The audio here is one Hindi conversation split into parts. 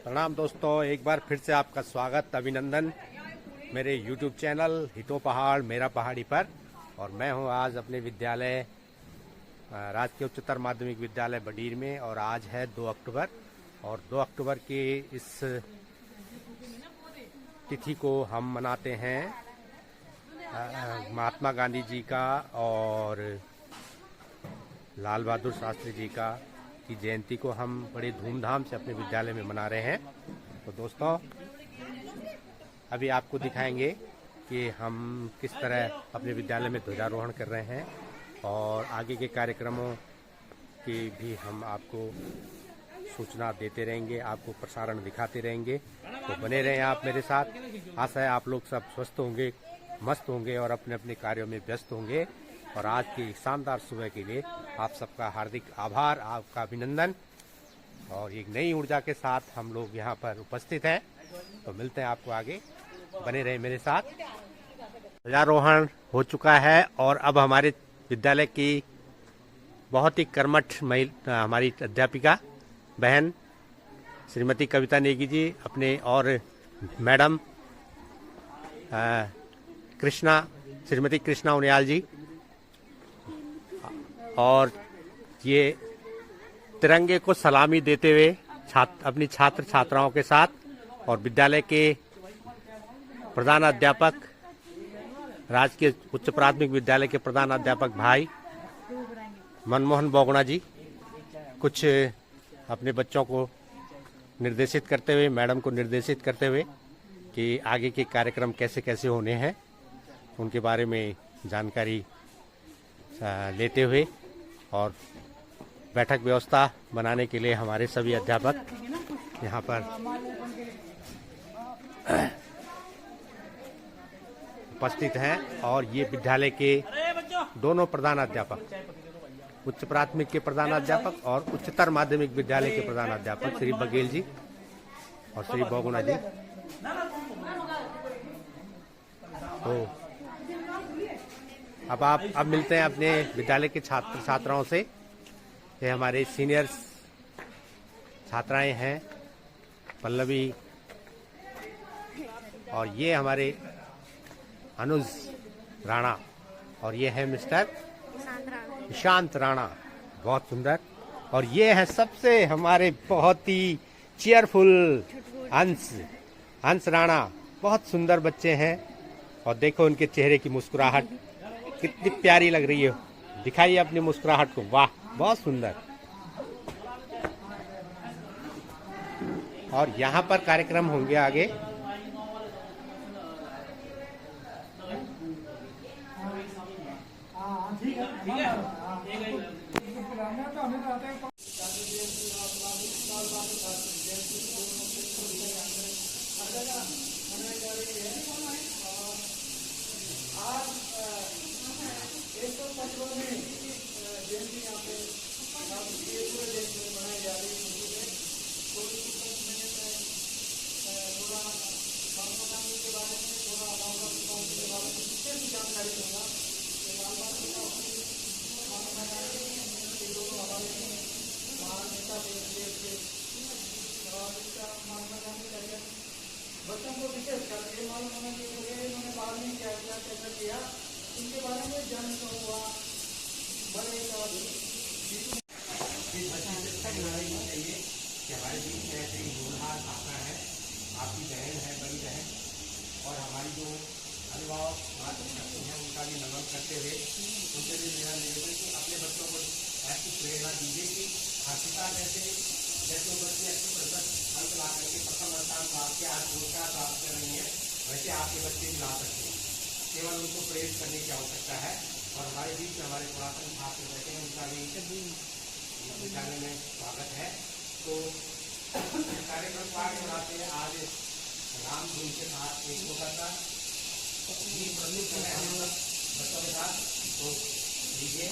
प्रणाम दोस्तों, एक बार फिर से आपका स्वागत, अभिनंदन मेरे YouTube चैनल हितो पहाड़ मेरा पहाड़ी पर। और मैं हूं आज अपने विद्यालय राजकीय उच्चतर माध्यमिक विद्यालय बडीर में। और आज है 2 अक्टूबर और 2 अक्टूबर की इस तिथि को हम मनाते हैं महात्मा गांधी जी का और लाल बहादुर शास्त्री जी का की जयंती को हम बड़े धूमधाम से अपने विद्यालय में मना रहे हैं। तो दोस्तों, अभी आपको दिखाएंगे कि हम किस तरह अपने विद्यालय में ध्वजारोहण कर रहे हैं और आगे के कार्यक्रमों की भी हम आपको सूचना देते रहेंगे, आपको प्रसारण दिखाते रहेंगे। तो बने रहें आप मेरे साथ। आशा है आप लोग सब स्वस्थ होंगे, मस्त होंगे और अपने अपने कार्यों में व्यस्त होंगे। और आज की शानदार सुबह के लिए आप सबका हार्दिक आभार, आपका अभिनंदन। और एक नई ऊर्जा के साथ हम लोग यहाँ पर उपस्थित हैं। तो मिलते हैं आपको आगे, बने रहे मेरे साथ। ध्वजारोहण हो चुका है और अब हमारे विद्यालय की बहुत ही कर्मठ हमारी अध्यापिका बहन श्रीमती कविता नेगी जी अपने और मैडम श्रीमती कृष्णा उनियाल जी और ये तिरंगे को सलामी देते हुए अपनी छात्र छात्राओं के साथ और विद्यालय के प्रधान अध्यापक राजकीय उच्च प्राथमिक विद्यालय के प्रधान अध्यापक भाई मनमोहन बोगुणा जी कुछ अपने बच्चों को निर्देशित करते हुए, मैडम को निर्देशित करते हुए कि आगे के कार्यक्रम कैसे कैसे होने हैं उनके बारे में जानकारी लेते हुए और बैठक व्यवस्था बनाने के लिए हमारे सभी अध्यापक यहाँ पर उपस्थित हैं। और ये विद्यालय के दोनों प्रधान अध्यापक, उच्च प्राथमिक के प्रधान अध्यापक और उच्चतर माध्यमिक विद्यालय के प्रधान अध्यापक श्री बघेल जी और श्री बोगुणा जी। तो अब मिलते हैं अपने विद्यालय के छात्र छात्राओं से। ये हमारे सीनियर छात्राएं हैं पल्लवी और ये हमारे अनुज राणा और ये है मिस्टर ईशांत राणा, बहुत सुंदर। और ये है सबसे हमारे बहुत ही चीयरफुल अंश राणा, बहुत सुंदर बच्चे हैं। और देखो उनके चेहरे की मुस्कुराहट कितनी प्यारी लग रही है। दिखाइए अपनी मुस्कुराहट को, वाह बहुत सुंदर। और यहाँ पर कार्यक्रम होंगे आगे। बच्चों को विशेष करके मालूम होना चाहिए उन्होंने बाद में क्या किया, कैसा किया, उनके बारे में जानने को हुआ। बड़े चाहिए कि हमारे बीच में ऐसे ही होनहार आता है, आपकी बहन है, बड़ी बहन। और हमारी जो अभिभावक बात करते हैं उनका भी नमन करते हुए उनसे भी मेरा निवेदन कि अपने बच्चों को ऐसी प्रेरणा दीजिए कि हर्षिता जैसे बच्चे अच्छे प्रतिशत अंक ला करके प्रथम स्थान प्राप्त किया, आज पुरस्कार प्राप्त कर रही है, वैसे आपके बच्चे भी ला सकते हैं। केवल उनको प्रेरित करने की आवश्यकता है। और हमारे बीच में हमारे पुरातन छात्र बैठे हैं, उनका भी विद्यालय में स्वागत है। तो कार्यक्रम को आगे बढ़ाते हैं। आज राम धुन के साथ एक होता था गीत प्रस्तुत कर रहे हैं हम लोग बच्चों के साथ। तो लीजिए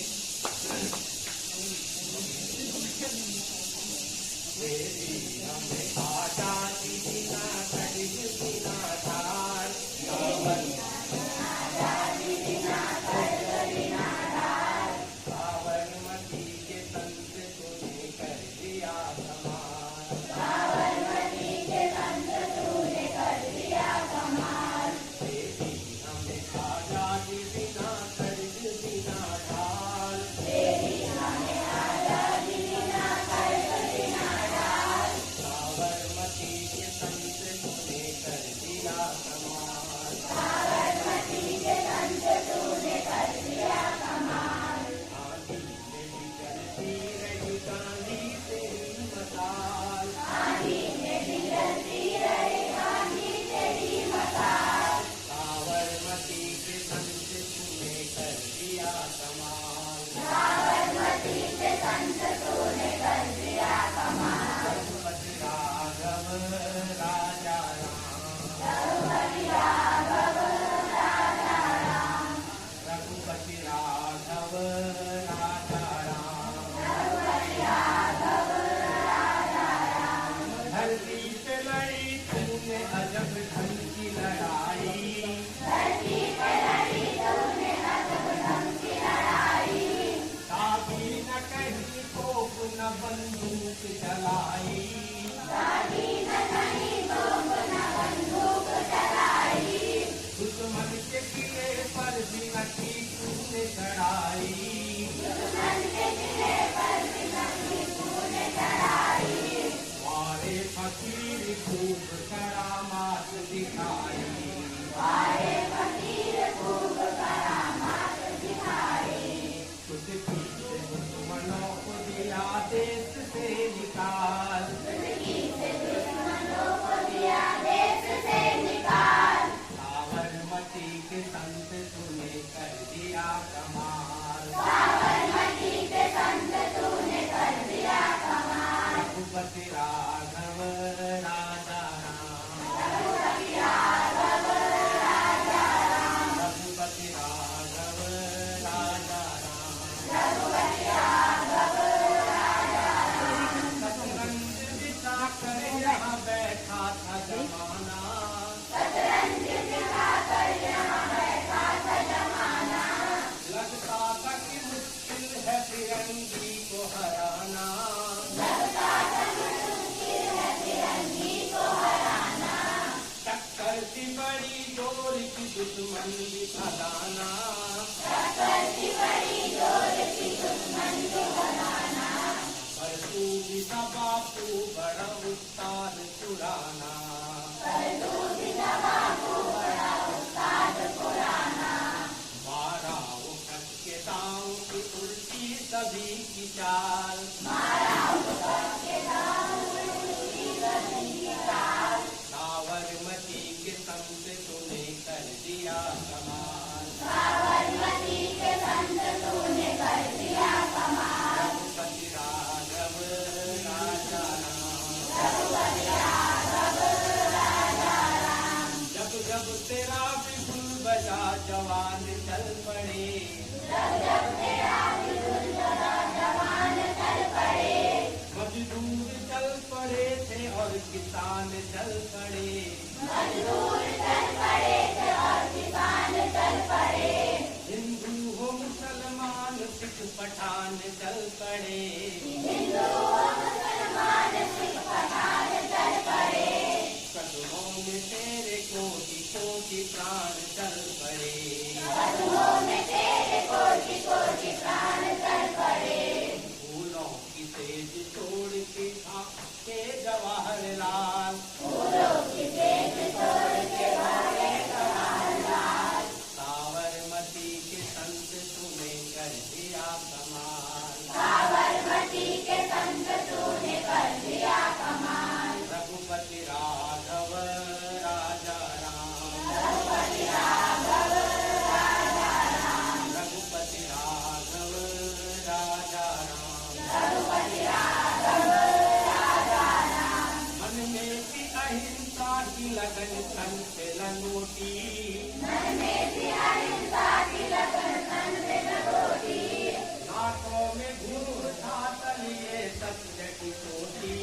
पे लड़ी तूने अजब ढंग की लड़ाई, दागी न कहीं तोप न बंदूक चलाई, दुश्मन के किले पर भी न की तूने चढ़ाई, वारे फकीर खूब करामात दिखाई, कुछ पीछे दुश्मनों को दिया देश से निकाल, साबरमती के संत तूने कर दिया कमाल, रघुपति राघव राजा राम, रघुपति राघव राजा राम, शतरंज बिछा कर यहाँ बैठा था जमाना, लगता था कि मुश्किल है फिरंगी को हराना, टक्कर थी बड़ी जोर की दुश्मन की खदाना, पर तू भी था बापू बड़ा उस्ताद पुराना, मारा वो कट के दांव की उल्टी सभी की चाल, साबरमती के संत तूने कर दिया कमाल, रघुपति राघव राजा राम, जब जब तेरा बिगुल बजा जवान चल पड़े, मजदूर चल पड़े थे और किसान चल पड़े, हिंदू हो मुसलमान सिख पठान चल पड़े, कदमों में तेरे कोटि कोटि प्राण चल पड़े, फूलों की तेज छोड़ के भागे जवाहरलाल, साबरमती के संत तूने कर दिया कमाल, रघुपति राघव राजा राम, रघुपति राघव राजा राम, मन में की अहिंसा की लगन तन से लंगोटी, नाकों में घूर था तलिए सत्य की चोटी,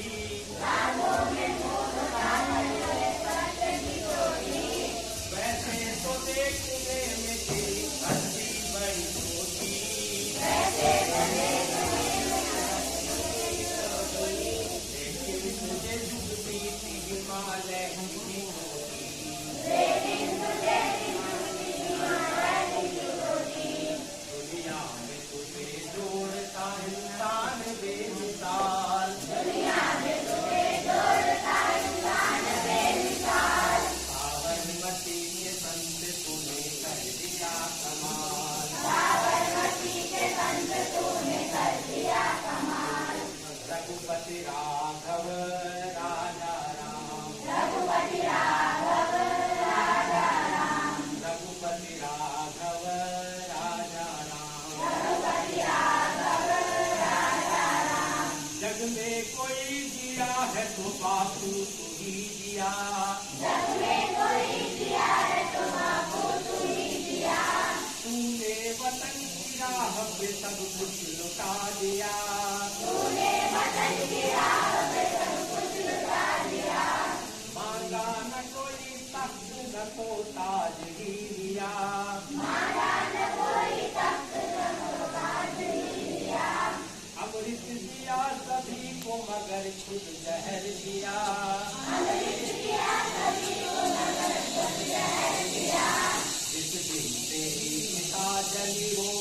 वैसे तो देखने में तेरी हस्ती बड़ी छोटी, लेकिन तुझे झुकती थी हिमालय की चोटी, दुनिया में तुझे जोड़ता इंसान बेमिसाल, साबरमती के संत तूने कर दिया कमाल, रघुपति राघव राजा राम, रघुपति राघव राजा राम, जग में कोई जिया है तो बापू तू ही जिया, तूने वतन की राह पे सब कुछ लुटा दिया, इस दिन तेरी गीतांजलि हो